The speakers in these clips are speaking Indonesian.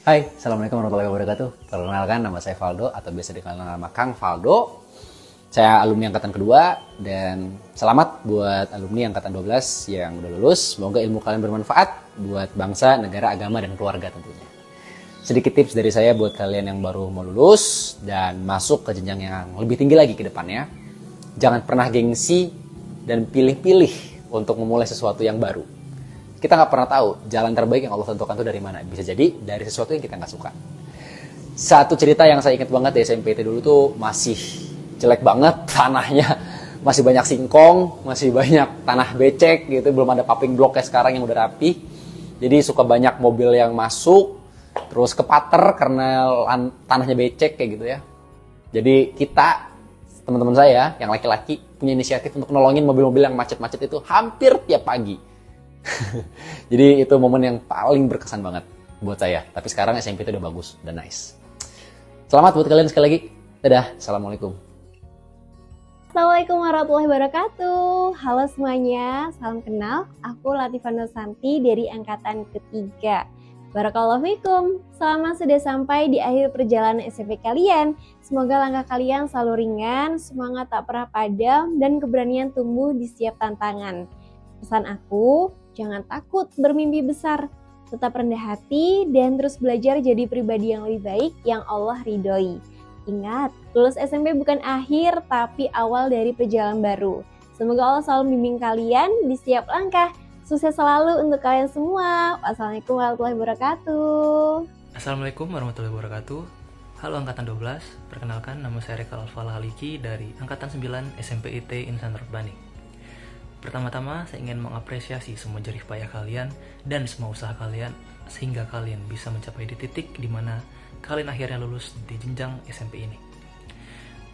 Hai, Assalamualaikum warahmatullahi wabarakatuh. Perkenalkan, nama saya Valdo atau biasa dikenal nama Kang Valdo. Saya alumni angkatan kedua dan selamat buat alumni angkatan 12 yang udah lulus. Semoga ilmu kalian bermanfaat buat bangsa, negara, agama, dan keluarga tentunya. Sedikit tips dari saya buat kalian yang baru mau lulus dan masuk ke jenjang yang lebih tinggi lagi ke depannya. Jangan pernah gengsi dan pilih-pilih untuk memulai sesuatu yang baru. Kita nggak pernah tahu jalan terbaik yang Allah tentukan itu dari mana. Bisa jadi dari sesuatu yang kita nggak suka. Satu cerita yang saya ingat banget di SMPT dulu tuh masih jelek banget tanahnya. Masih banyak singkong, masih banyak tanah becek gitu. Belum ada paving block kayak sekarang yang udah rapi. Jadi suka banyak mobil yang masuk. Terus kepater karena tanahnya becek kayak gitu ya. Jadi kita, teman-teman saya yang laki-laki punya inisiatif untuk nolongin mobil-mobil yang macet-macet itu hampir tiap pagi. Jadi itu momen yang paling berkesan banget buat saya. Tapi sekarang SMP itu udah bagus, udah nice. Selamat buat kalian sekali lagi. Dadah, Assalamualaikum. Assalamualaikum warahmatullahi wabarakatuh. Halo semuanya, salam kenal. Aku Latifah Nursanti dari angkatan ketiga. Barakallahu fikum. Selama sudah sampai di akhir perjalanan SMP kalian, semoga langkah kalian selalu ringan, semangat tak pernah padam, dan keberanian tumbuh di setiap tantangan. Pesan aku, jangan takut bermimpi besar, tetap rendah hati dan terus belajar jadi pribadi yang lebih baik yang Allah ridhoi. Ingat, lulus SMP bukan akhir tapi awal dari perjalanan baru. Semoga Allah selalu membimbing kalian di setiap langkah. Sukses selalu untuk kalian semua. Wassalamualaikum warahmatullahi wabarakatuh. Assalamualaikum warahmatullahi wabarakatuh. Halo Angkatan 12, perkenalkan nama saya Rekal Alfala Haliki dari Angkatan 9 SMPIT Insan Rabbani. Pertama-tama, saya ingin mengapresiasi semua jerih payah kalian dan semua usaha kalian sehingga kalian bisa mencapai di titik di mana kalian akhirnya lulus di jenjang SMP ini.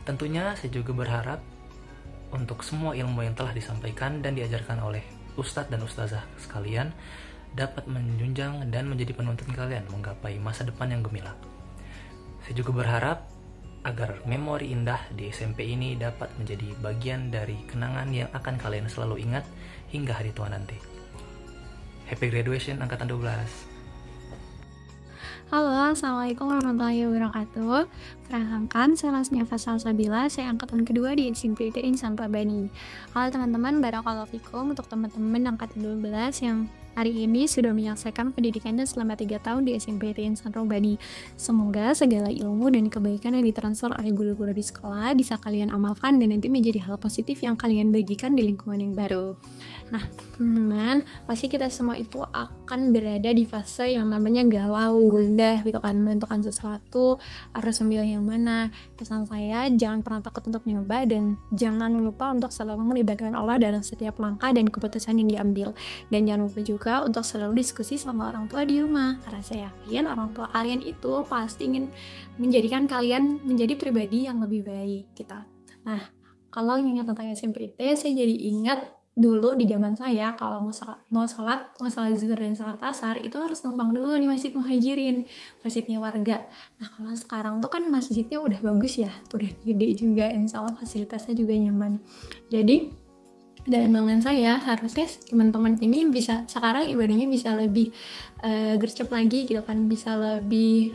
Tentunya saya juga berharap untuk semua ilmu yang telah disampaikan dan diajarkan oleh Ustadz dan Ustazah sekalian dapat menjunjang dan menjadi penuntun kalian menggapai masa depan yang gemilang. Saya juga berharap agar memori indah di SMP ini dapat menjadi bagian dari kenangan yang akan kalian selalu ingat hingga hari tua nanti. Happy graduation Angkatan 12. Halo, Assalamualaikum warahmatullahi wabarakatuh. Perkenalkan, saya Lasnia Fasal Sabila, saya angkatan kedua di SMPT Insan Rabbani. Halo teman-teman, barakallahu fikum untuk teman-teman angkatan 12 yang hari ini sudah menyelesaikan pendidikannya selama 3 tahun di SMPT Insan Rabbani. Semoga segala ilmu dan kebaikan yang ditransfer oleh guru-guru di sekolah bisa kalian amalkan dan nanti menjadi hal positif yang kalian bagikan di lingkungan yang baru. Nah, teman-teman, pasti kita semua itu akan berada di fase yang namanya galau, gundah, gitu kan, menentukan sesuatu, harus memilih yang mana. Pesan saya, jangan pernah takut untuk mencoba dan jangan lupa untuk selalu melibatkan Allah dalam setiap langkah dan keputusan yang diambil. Dan jangan lupa juga untuk selalu diskusi sama orang tua di rumah, karena saya yakin orang tua kalian itu pasti ingin menjadikan kalian menjadi pribadi yang lebih baik, gitu. Nah, kalau ingat tentang SMPT, saya jadi ingat dulu di zaman saya kalau mau sholat zuhur dan sholat asar itu harus numpang dulu di Masjid Muhajirin, masjidnya warga. Nah kalau sekarang tuh kan masjidnya udah bagus ya, udah gede juga, insya Allah fasilitasnya juga nyaman. Jadi dalam pandangan saya harusnya teman-teman ini bisa sekarang ibadahnya bisa lebih gercep lagi gitu kan, bisa lebih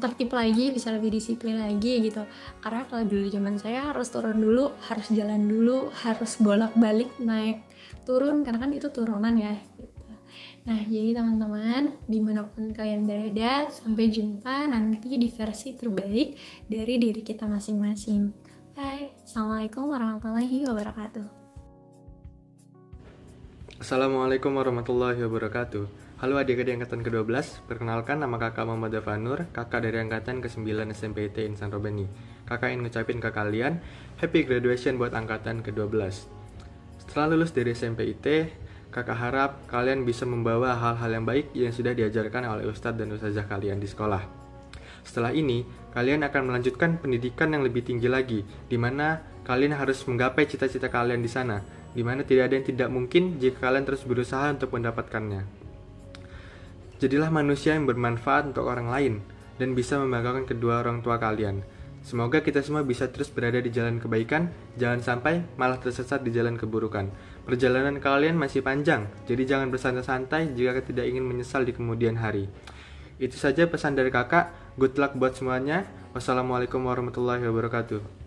tertib lagi, bisa lebih disiplin lagi gitu. Karena kalau dulu zaman saya harus turun dulu, harus jalan dulu, harus bolak-balik naik turun karena kan itu turunan ya gitu. Nah jadi teman-teman dimanapun kalian berada, sampai jumpa nanti di versi terbaik dari diri kita masing-masing. Bye. Assalamualaikum warahmatullahi wabarakatuh. Assalamualaikum warahmatullahi wabarakatuh. Halo adik-adik angkatan ke-12, perkenalkan nama kakak Muhammad Dafanur, kakak dari angkatan ke-9 SMPT Insan Rabbani. Kakak ingin ngucapin ke kalian, happy graduation buat angkatan ke-12. Setelah lulus dari SMPT, kakak harap kalian bisa membawa hal-hal yang baik yang sudah diajarkan oleh ustadz dan ustazah kalian di sekolah. Setelah ini, kalian akan melanjutkan pendidikan yang lebih tinggi lagi, di mana kalian harus menggapai cita-cita kalian di sana, di mana tidak ada yang tidak mungkin jika kalian terus berusaha untuk mendapatkannya. Jadilah manusia yang bermanfaat untuk orang lain dan bisa membanggakan kedua orang tua kalian. Semoga kita semua bisa terus berada di jalan kebaikan, jangan sampai malah tersesat di jalan keburukan. Perjalanan kalian masih panjang, jadi jangan bersantai-santai jika tidak ingin menyesal di kemudian hari. Itu saja pesan dari kakak. Good luck buat semuanya. Wassalamualaikum warahmatullahi wabarakatuh.